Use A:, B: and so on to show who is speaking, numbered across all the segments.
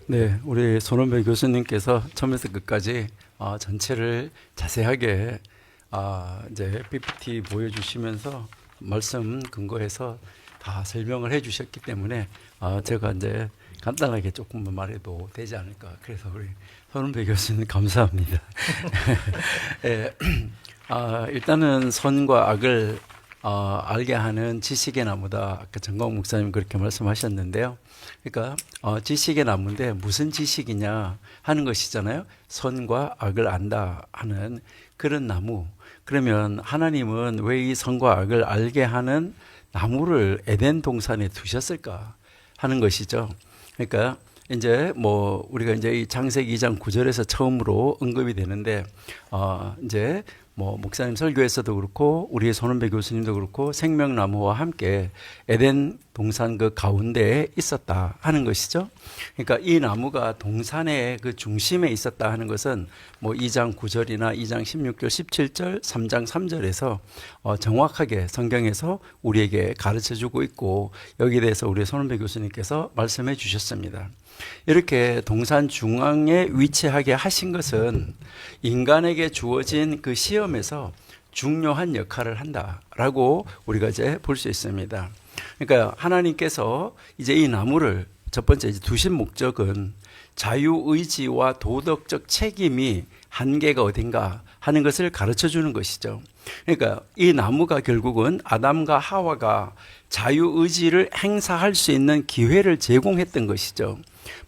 A: 네, 우리 손원배 교수님께서 처음에서 끝까지 전체를 자세하게 이제 PPT 보여주시면서 말씀 근거해서 다 설명을 해주셨기 때문에 제가 이제 간단하게 조금만 말해도 되지 않을까. 그래서 우리 손원배 교수님 감사합니다. 예, 일단은 선과 악을 알게 하는 지식의 나무다. 아까 정광 목사님 그렇게 말씀하셨는데요. 그러니까 지식의 나무인데 무슨 지식이냐 하는 것이잖아요. 선과 악을 안다 하는 그런 나무. 그러면 하나님은 왜 이 선과 악을 알게 하는 나무를 에덴 동산에 두셨을까 하는 것이죠. 그러니까 이제 뭐 우리가 이제 이 창세기 2장 9절에서 처음으로 언급이 되는데 이제 뭐 목사님 설교에서도 그렇고 우리 손원배 교수님도 그렇고 생명나무와 함께 에덴 동산 그 가운데에 있었다 하는 것이죠. 그러니까 이 나무가 동산의 그 중심에 있었다 하는 것은 뭐 2장 9절이나 2장 16절, 17절, 3장 3절에서 정확하게 성경에서 우리에게 가르쳐 주고 있고 여기에 대해서 우리 손원배 교수님께서 말씀해 주셨습니다. 이렇게 동산 중앙에 위치하게 하신 것은 인간에게 주어진 그 시험에서 중요한 역할을 한다라고 우리가 이제 볼 수 있습니다. 그러니까 하나님께서 이제 이 나무를 첫 번째 이제 두신 목적은 자유의지와 도덕적 책임이 한계가 어딘가 하는 것을 가르쳐 주는 것이죠. 그러니까 이 나무가 결국은 아담과 하와가 자유의지를 행사할 수 있는 기회를 제공했던 것이죠.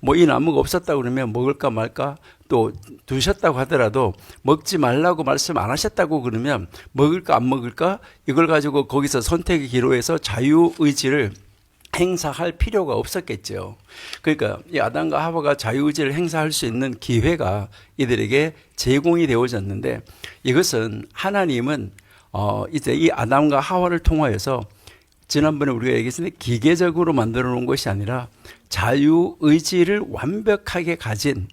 A: 뭐 이 나무가 없었다 그러면 먹을까 말까, 또 두셨다고 하더라도 먹지 말라고 말씀 안 하셨다고 그러면 먹을까 안 먹을까 이걸 가지고 거기서 선택의 기로에서 자유의지를 행사할 필요가 없었겠죠. 그러니까 이 아담과 하와가 자유의지를 행사할 수 있는 기회가 이들에게 제공이 되어졌는데 이것은 하나님은 이제 이 아담과 하와를 통하여서 지난번에 우리가 얘기했는데 기계적으로 만들어 놓은 것이 아니라 자유의지를 완벽하게 가진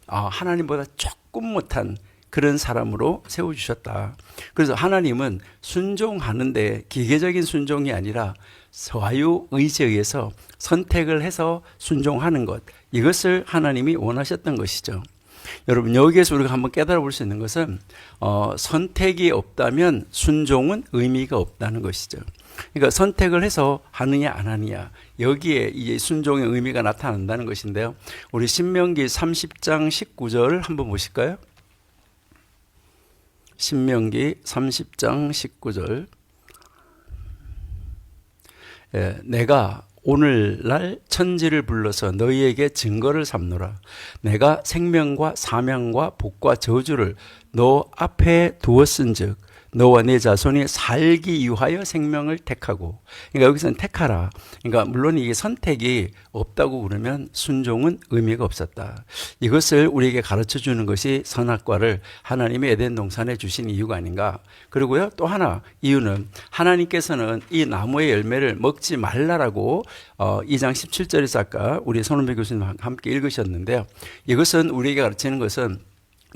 A: 하나님보다 조금 못한 그런 사람으로 세워주셨다. 그래서 하나님은 순종하는데 기계적인 순종이 아니라 자유의지에 의해서 선택을 해서 순종하는 것, 이것을 하나님이 원하셨던 것이죠. 여러분 여기에서 우리가 한번 깨달아 볼 수 있는 것은 선택이 없다면 순종은 의미가 없다는 것이죠. 그러니까 선택을 해서 하느냐 안 하느냐 여기에 이제 순종의 의미가 나타난다는 것인데요. 우리 신명기 30장 19절을 한번 보실까요? 신명기 30장 19절. 내가 오늘날 천지를 불러서 너희에게 증거를 삼노라. 내가 생명과 사명과 복과 저주를 너 앞에 두었은즉 너와 네 자손이 살기 위하여 생명을 택하고. 그러니까 여기서는 택하라. 그러니까 물론 이게 선택이 없다고 그러면 순종은 의미가 없었다. 이것을 우리에게 가르쳐 주는 것이 선악과를 하나님의 에덴 동산에 주신 이유가 아닌가. 그리고요 또 하나 이유는 하나님께서는 이 나무의 열매를 먹지 말라라고 2장 17절에서 아까 우리 손원배 교수님과 함께 읽으셨는데요. 이것은 우리에게 가르치는 것은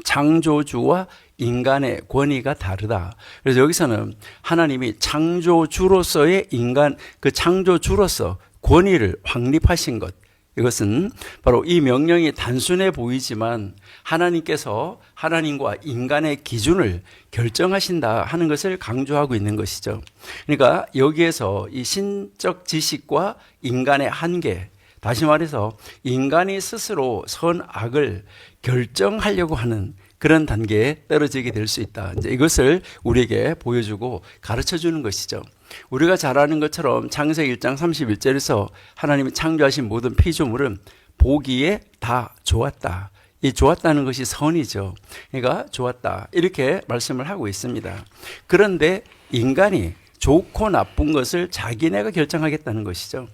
A: 창조주와 인간의 권위가 다르다. 그래서 여기서는 하나님이 창조주로서의 인간, 그 창조주로서 권위를 확립하신 것, 이것은 바로 이 명령이 단순해 보이지만 하나님께서 하나님과 인간의 기준을 결정하신다 하는 것을 강조하고 있는 것이죠. 그러니까 여기에서 이 신적 지식과 인간의 한계, 다시 말해서 인간이 스스로 선악을 결정하려고 하는 그런 단계에 떨어지게 될 수 있다. 이제 이것을 우리에게 보여주고 가르쳐 주는 것이죠. 우리가 잘 아는 것처럼 창세기 1장 31절에서 하나님이 창조하신 모든 피조물은 보기에 다 좋았다. 이 좋았다는 것이 선이죠. 그러니까 좋았다. 이렇게 말씀을 하고 있습니다. 그런데 인간이 좋고 나쁜 것을 자기네가 결정하겠다는 것이죠.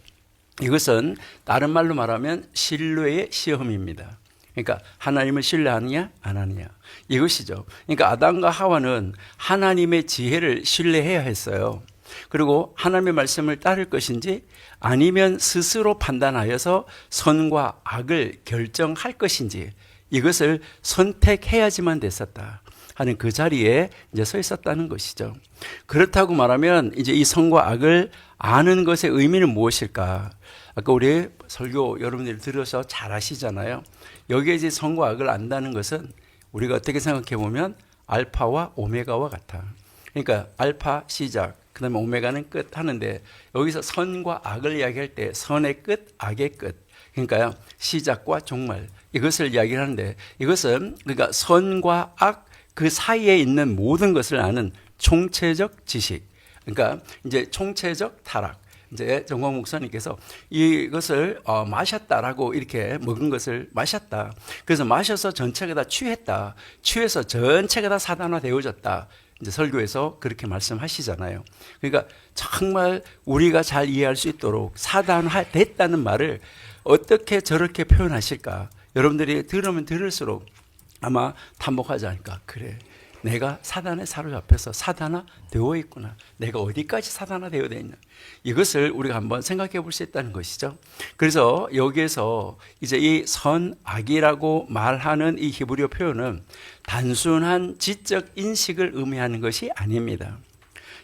A: 이것은 다른 말로 말하면 신뢰의 시험입니다. 그러니까 하나님을 신뢰하느냐 안 하느냐 이것이죠. 그러니까 아담과 하와는 하나님의 지혜를 신뢰해야 했어요. 그리고 하나님의 말씀을 따를 것인지 아니면 스스로 판단하여서 선과 악을 결정할 것인지 이것을 선택해야지만 됐었다 하는 그 자리에 이제 서 있었다는 것이죠. 그렇다고 말하면 이제 이 선과 악을 아는 것의 의미는 무엇일까? 아까 우리 설교 여러분들이 들어서 잘 아시잖아요. 여기에 이제 선과 악을 안다는 것은 우리가 어떻게 생각해 보면 알파와 오메가와 같아. 그러니까 알파 시작, 그 다음에 오메가는 끝 하는데 여기서 선과 악을 이야기할 때 선의 끝, 악의 끝. 그러니까 시작과 종말 이것을 이야기를 하는데 이것은 그러니까 선과 악 그 사이에 있는 모든 것을 아는 총체적 지식. 그러니까 이제 총체적 타락. 이제 정광 목사님께서 이것을 마셨다라고 이렇게 먹은 것을 마셨다. 그래서 마셔서 전체가 다 취했다. 취해서 전체가 다 사단화 되어졌다. 이제 설교에서 그렇게 말씀하시잖아요. 그러니까 정말 우리가 잘 이해할 수 있도록 사단화 됐다는 말을 어떻게 저렇게 표현하실까? 여러분들이 들으면 들을수록 아마 탐복하지 않을까? 그래, 내가 사단에 사로잡혀서 사단화 되어 있구나. 내가 어디까지 사단화 되어 있냐. 이것을 우리가 한번 생각해 볼 수 있다는 것이죠. 그래서 여기에서 이제 이 선악이라고 말하는 이 히브리어 표현은 단순한 지적 인식을 의미하는 것이 아닙니다.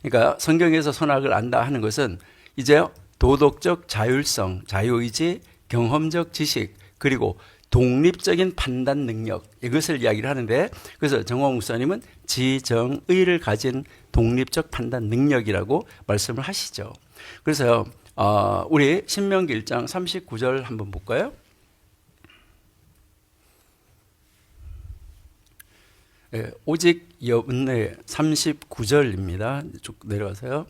A: 그러니까 성경에서 선악을 안다 하는 것은 이제 도덕적 자율성, 자유의지, 경험적 지식, 그리고 독립적인 판단 능력 이것을 이야기를 하는데 그래서 정광 목사님은 지정의를 가진 독립적 판단 능력이라고 말씀을 하시죠. 그래서 우리 신명기 1장 39절 한번 볼까요? 네, 오직 여분의 39절입니다. 쭉 내려가세요.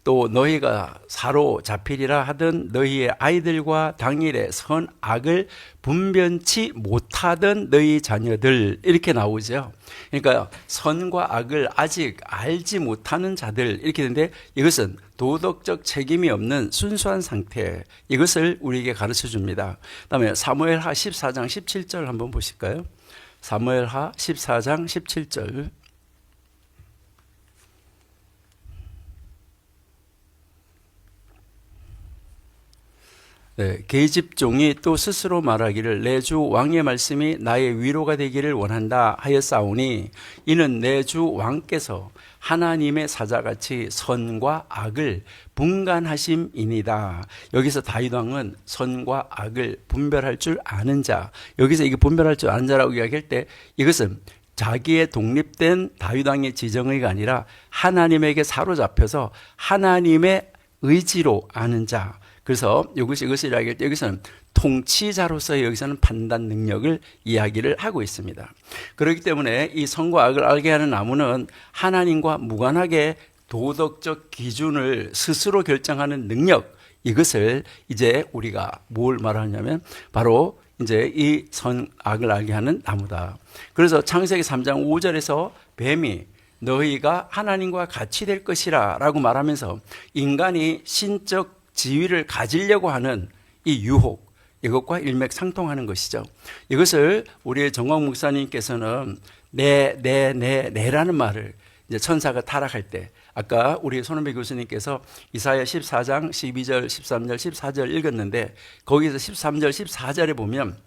A: 또 너희가 사로잡히리라 하던 너희의 아이들과 당일에 선악을 분변치 못하던 너희 자녀들 이렇게 나오죠. 그러니까 선과 악을 아직 알지 못하는 자들 이렇게 되는데 이것은 도덕적 책임이 없는 순수한 상태 이것을 우리에게 가르쳐 줍니다. 그다음에 사무엘하 14장 17절 한번 보실까요? 사무엘하 14장 17절 네, 계집종이 또 스스로 말하기를 내 주 왕의 말씀이 나의 위로가 되기를 원한다 하였사오니 이는 내 주 왕께서 하나님의 사자같이 선과 악을 분간하심이니이다. 여기서 다윗 왕은 선과 악을 분별할 줄 아는 자, 여기서 이게 분별할 줄 아는 자라고 이야기할 때 이것은 자기의 독립된 다윗 왕의 지정의가 아니라 하나님에게 사로잡혀서 하나님의 의지로 아는 자. 그래서 이것을 이야기할 때 여기서는 통치자로서의 여기서는 판단 능력을 이야기를 하고 있습니다. 그렇기 때문에 이 선과 악을 알게 하는 나무는 하나님과 무관하게 도덕적 기준을 스스로 결정하는 능력 이것을 이제 우리가 뭘 말하냐면 바로 이제 이 선악을 알게 하는 나무다. 그래서 창세기 3장 5절에서 뱀이 너희가 하나님과 같이 될 것이라 라고 말하면서 인간이 신적 지위를 가지려고 하는 이 유혹 이것과 일맥상통하는 것이죠. 이것을 우리의 정광 목사님께서는 내라는 말을 이제 천사가 타락할 때 아까 우리 손은배 교수님께서 이사야 14장 12절 13절 14절 읽었는데 거기서 13절 14절에 보면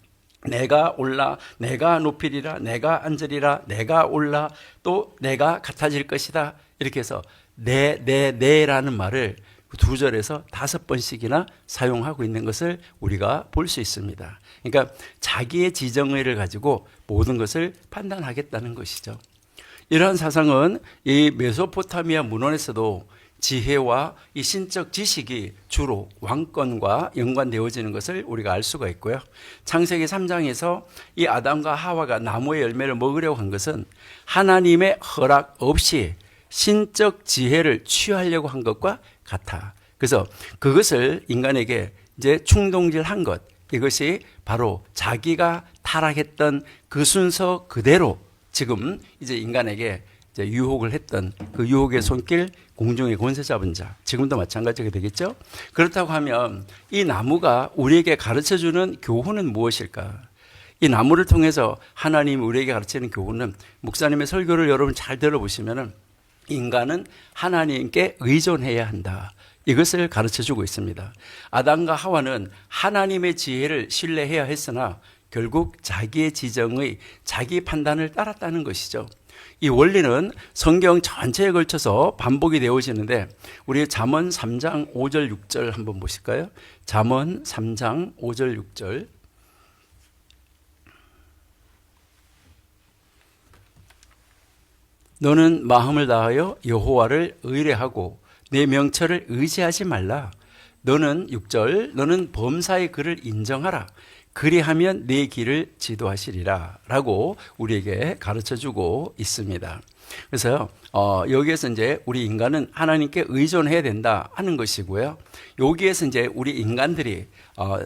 A: 내가 올라 내가 높이리라 내가 앉으리라 내가 올라 또 내가 같아질 것이다 이렇게 해서 내라는 말을 두 절에서 5번씩이나 사용하고 있는 것을 우리가 볼 수 있습니다. 그러니까 자기의 지정의를 가지고 모든 것을 판단하겠다는 것이죠. 이러한 사상은 이 메소포타미아 문헌에서도 지혜와 이 신적 지식이 주로 왕권과 연관되어지는 것을 우리가 알 수가 있고요. 창세기 3장에서 이 아담과 하와가 나무의 열매를 먹으려고 한 것은 하나님의 허락 없이 신적 지혜를 취하려고 한 것과 같아. 그래서 그것을 인간에게 이제 충동질한 것, 이것이 바로 자기가 타락했던 그 순서 그대로 지금 이제 인간에게 이제 유혹을 했던 그 유혹의 손길, 공중의 권세 잡은 자, 지금도 마찬가지가 되겠죠? 그렇다고 하면 이 나무가 우리에게 가르쳐주는 교훈은 무엇일까? 이 나무를 통해서 하나님이 우리에게 가르치는 교훈은 목사님의 설교를 여러분 잘 들어보시면은 인간은 하나님께 의존해야 한다. 이것을 가르쳐주고 있습니다. 아담과 하와는 하나님의 지혜를 신뢰해야 했으나 결국 자기의 지정의 자기 판단을 따랐다는 것이죠. 이 원리는 성경 전체에 걸쳐서 반복이 되어지는데 우리 잠언 3장 5절 6절 한번 보실까요? 잠언 3장 5절 6절. 너는 마음을 다하여 여호와를 의뢰하고 내 명철을 의지하지 말라. 너는 6절 너는 범사의 그를 인정하라. 그리하면 내 길을 지도하시리라 라고 우리에게 가르쳐주고 있습니다. 그래서 여기에서 이제 우리 인간은 하나님께 의존해야 된다 하는 것이고요. 여기에서 이제 우리 인간들이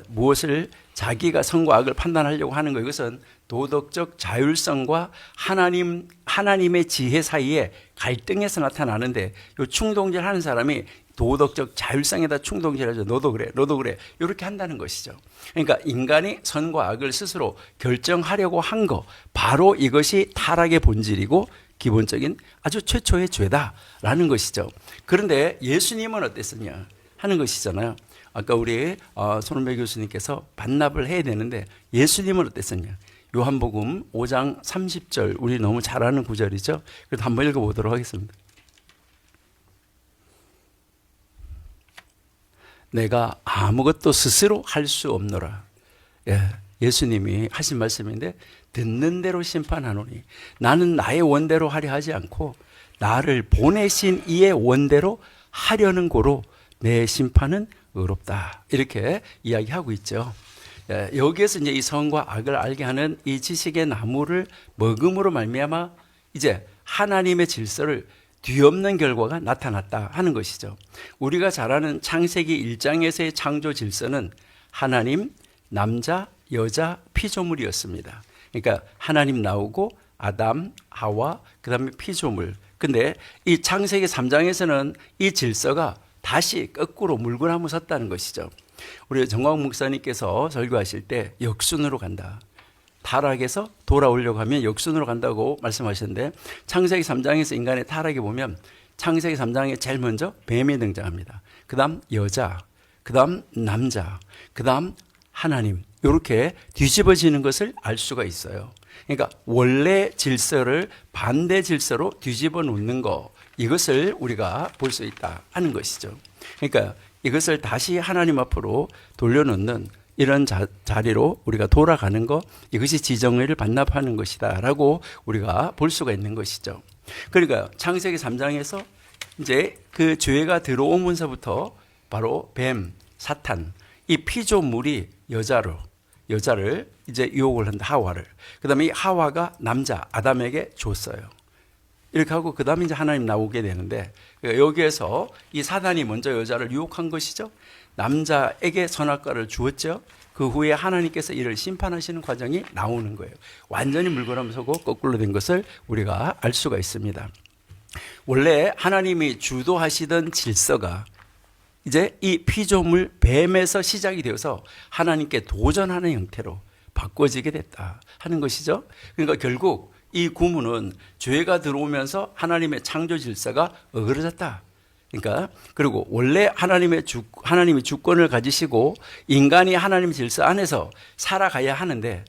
A: 무엇을 자기가 선과 악을 판단하려고 하는 것, 이것은 도덕적 자율성과 하나님의 지혜 사이에 갈등에서 나타나는데, 이 충동질 하는 사람이 도덕적 자율성에다 충동질하죠. 너도 그래, 너도 그래, 이렇게 한다는 것이죠. 그러니까 인간이 선과 악을 스스로 결정하려고 한 거, 바로 이것이 타락의 본질이고 기본적인 아주 최초의 죄다라는 것이죠. 그런데 예수님은 어땠었냐 하는 것이잖아요. 아까 우리 손은배 교수님께서 반납을 해야 되는데 예수님은 어땠었냐. 요한복음 5장 30절, 우리 너무 잘 아는 구절이죠. 그래도 한번 읽어보도록 하겠습니다. 내가 아무것도 스스로 할 수 없노라. 예수님이 하신 말씀인데, 듣는 대로 심판하노니 나는 나의 원대로 하려 하지 않고 나를 보내신 이의 원대로 하려는 고로 내 심판은 의롭다. 이렇게 이야기하고 있죠. 여기에서 이제 이 선과 악을 알게 하는 이 지식의 나무를 먹음으로 말미암아 이제 하나님의 질서를 뒤엎는 결과가 나타났다 하는 것이죠. 우리가 잘 아는 창세기 1장에서의 창조 질서는 하나님, 남자, 여자, 피조물이었습니다. 그러니까 하나님 나오고 아담, 하와, 그 다음에 피조물. 근데 이 창세기 3장에서는 이 질서가 다시 거꾸로 물구나무 섰다는 것이죠. 우리 정광 목사님께서 설교하실 때 역순으로 간다. 타락에서 돌아오려고 하면 역순으로 간다고 말씀하셨는데, 창세기 3장에서 인간의 타락에 보면 창세기 3장에 제일 먼저 뱀이 등장합니다. 그 다음 여자, 그 다음 남자, 그 다음 하나님, 이렇게 뒤집어지는 것을 알 수가 있어요. 그러니까 원래 질서를 반대 질서로 뒤집어 놓는 거, 이것을 우리가 볼 수 있다 하는 것이죠. 그러니까 이것을 다시 하나님 앞으로 돌려놓는 이런 자리로 우리가 돌아가는 것, 이것이 지정의를 반납하는 것이다 라고 우리가 볼 수가 있는 것이죠. 그러니까 창세기 3장에서 이제 그 죄가 들어오면서부터 바로 뱀, 사탄, 이 피조물이 여자를 이제 유혹을 한다, 하와를. 그 다음에 이 하와가 남자, 아담에게 줬어요. 이렇게 하고 그 다음에 이제 하나님 나오게 되는데, 여기에서 이 사단이 먼저 여자를 유혹한 것이죠. 남자에게 선악과를 주었죠. 그 후에 하나님께서 이를 심판하시는 과정이 나오는 거예요. 완전히 물구나무 서고 거꾸로 된 것을 우리가 알 수가 있습니다. 원래 하나님이 주도하시던 질서가 이제 이 피조물 뱀에서 시작이 되어서 하나님께 도전하는 형태로 바꿔지게 됐다 하는 것이죠. 그러니까 결국 이 구문은 죄가 들어오면서 하나님의 창조 질서가 어그러졌다. 그러니까 그리고 원래 하나님이 주권을 가지시고 인간이 하나님의 질서 안에서 살아가야 하는데,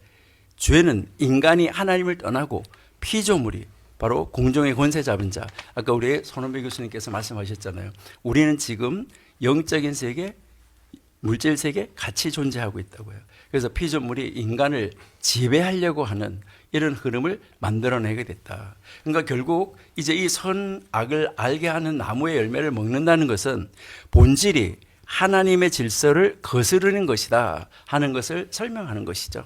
A: 죄는 인간이 하나님을 떠나고 피조물이 바로 공중의 권세 잡은 자, 아까 우리 손은배 교수님께서 말씀하셨잖아요. 우리는 지금 영적인 세계, 물질 세계 같이 존재하고 있다고요. 그래서 피조물이 인간을 지배하려고 하는 이런 흐름을 만들어내게 됐다. 그러니까 결국 이제 이 선악을 알게 하는 나무의 열매를 먹는다는 것은 본질이 하나님의 질서를 거스르는 것이다 하는 것을 설명하는 것이죠.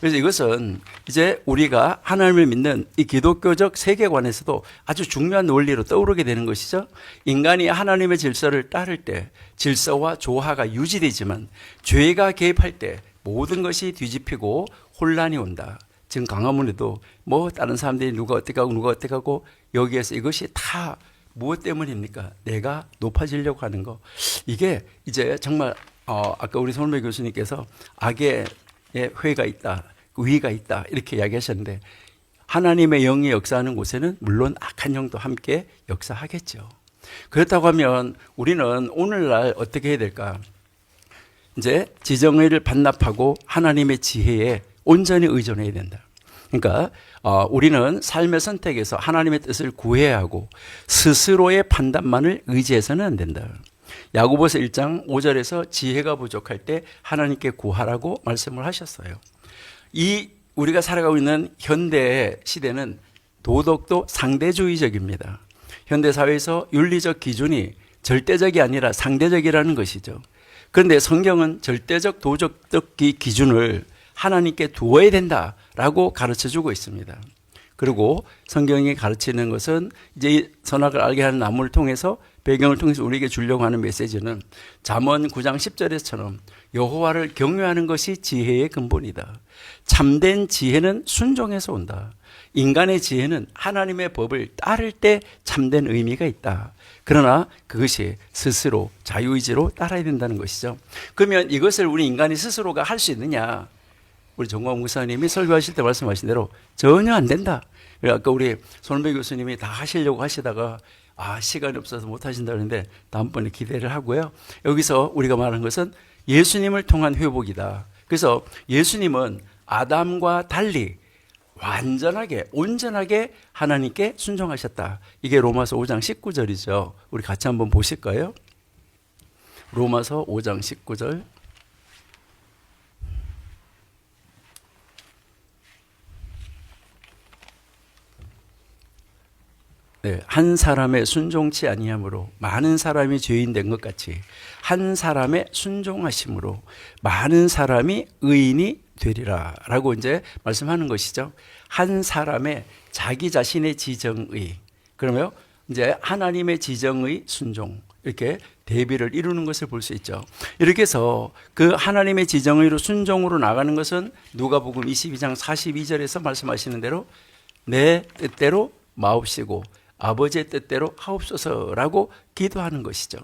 A: 그래서 이것은 이제 우리가 하나님을 믿는 이 기독교적 세계관에서도 아주 중요한 원리로 떠오르게 되는 것이죠. 인간이 하나님의 질서를 따를 때 질서와 조화가 유지되지만 죄가 개입할 때 모든 것이 뒤집히고 혼란이 온다. 지금 강화문에도 뭐 다른 사람들이 누가 어떻게 하고 누가 어떻게 하고, 여기에서 이것이 다 무엇 때문입니까? 내가 높아지려고 하는 거. 이게 이제 정말 아까 우리 손은배 교수님께서 악의 회가 있다, 위가 있다 이렇게 이야기하셨는데, 하나님의 영이 역사하는 곳에는 물론 악한 영도 함께 역사하겠죠. 그렇다고 하면 우리는 오늘날 어떻게 해야 될까? 이제 지정의를 반납하고 하나님의 지혜에 온전히 의존해야 된다. 그러니까 우리는 삶의 선택에서 하나님의 뜻을 구해야 하고 스스로의 판단만을 의지해서는 안 된다. 야고보서 1장 5절에서 지혜가 부족할 때 하나님께 구하라고 말씀을 하셨어요. 이 우리가 살아가고 있는 현대 시대는 도덕도 상대주의적입니다. 현대 사회에서 윤리적 기준이 절대적이 아니라 상대적이라는 것이죠. 그런데 성경은 절대적 도덕적 기준을 하나님께 두어야 된다라고 가르쳐주고 있습니다. 그리고 성경이 가르치는 것은 이제 이 선악을 알게 하는 나무를 통해서 배경을 통해서 우리에게 주려고 하는 메시지는 잠언 9장 10절에서처럼 여호와를 경외하는 것이 지혜의 근본이다. 참된 지혜는 순종에서 온다. 인간의 지혜는 하나님의 법을 따를 때 참된 의미가 있다. 그러나 그것이 스스로 자유의지로 따라야 된다는 것이죠. 그러면 이것을 우리 인간이 스스로가 할 수 있느냐? 우리 정광 목사님이 설교하실 때 말씀하신 대로 전혀 안 된다. 아까 우리 손은배 교수님이 다 하시려고 하시다가 시간이 없어서 못 하신다는데 다음번에 기대를 하고요. 여기서 우리가 말하는 것은 예수님을 통한 회복이다. 그래서 예수님은 아담과 달리 완전하게 온전하게 하나님께 순종하셨다. 이게 로마서 5장 19절이죠. 우리 같이 한번 보실까요? 로마서 5장 19절. 네, 한 사람의 순종치 아니함으로 많은 사람이 죄인 된 것 같이 한 사람의 순종하심으로 많은 사람이 의인이 되리라 라고 이제 말씀하는 것이죠. 한 사람의 자기 자신의 지정의, 그러면 이제 하나님의 지정의 순종, 이렇게 대비를 이루는 것을 볼 수 있죠. 이렇게 해서 그 하나님의 지정의로 순종으로 나가는 것은 누가복음 22장 42절에서 말씀하시는 대로 내 뜻대로 마옵시고 아버지의 뜻대로 하옵소서라고 기도하는 것이죠.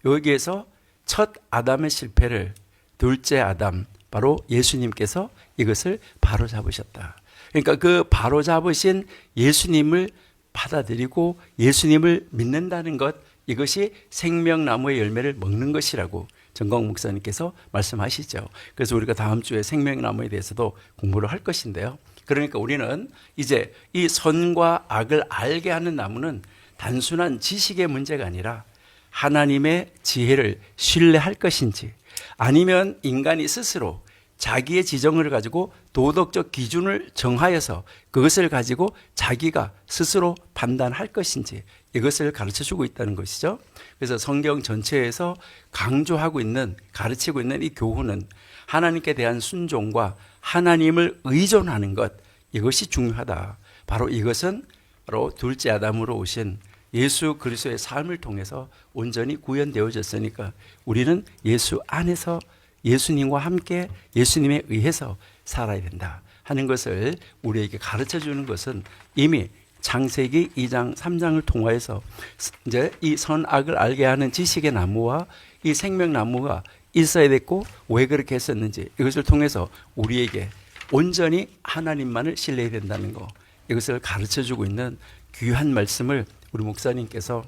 A: 여기에서 첫 아담의 실패를 둘째 아담, 바로 예수님께서 이것을 바로잡으셨다. 그러니까 그 바로잡으신 예수님을 받아들이고 예수님을 믿는다는 것, 이것이 생명나무의 열매를 먹는 것이라고 정광 목사님께서 말씀하시죠. 그래서 우리가 다음 주에 생명나무에 대해서도 공부를 할 것인데요. 그러니까 우리는 이제 이 선과 악을 알게 하는 나무는 단순한 지식의 문제가 아니라 하나님의 지혜를 신뢰할 것인지, 아니면 인간이 스스로 자기의 지정을 가지고 도덕적 기준을 정하여서 그것을 가지고 자기가 스스로 판단할 것인지, 이것을 가르쳐주고 있다는 것이죠. 그래서 성경 전체에서 강조하고 있는, 가르치고 있는 이 교훈은 하나님께 대한 순종과 하나님을 의존하는 것, 이것이 중요하다. 바로 이것은 바로 둘째 아담으로 오신 예수 그리스도의 삶을 통해서 온전히 구현되어졌으니까 우리는 예수 안에서 예수님과 함께 예수님에 의해서 살아야 된다 하는 것을 우리에게 가르쳐 주는 것은 이미 창세기 2장 3장을 통하여서 이제 이 선악을 알게 하는 지식의 나무와 이 생명나무가 있어야 됐고 왜 그렇게 했었는지, 이것을 통해서 우리에게 온전히 하나님만을 신뢰해야 된다는 것, 이것을 가르쳐주고 있는 귀한 말씀을 우리 목사님께서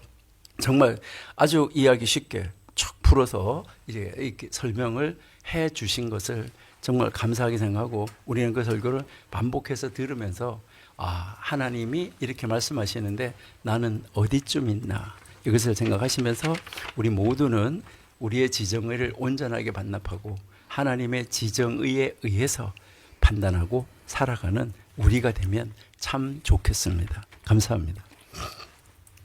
A: 정말 아주 이해하기 쉽게 쭉 풀어서 이제 이렇게 설명을 해 주신 것을 정말 감사하게 생각하고, 우리는 그 설교를 반복해서 들으면서 하나님이 이렇게 말씀하시는데 나는 어디쯤 있나, 이것을 생각하시면서 우리 모두는 우리의 지정의를 온전하게 반납하고 하나님의 지정의에 의해서 판단하고 살아가는 우리가 되면 참 좋겠습니다. 감사합니다.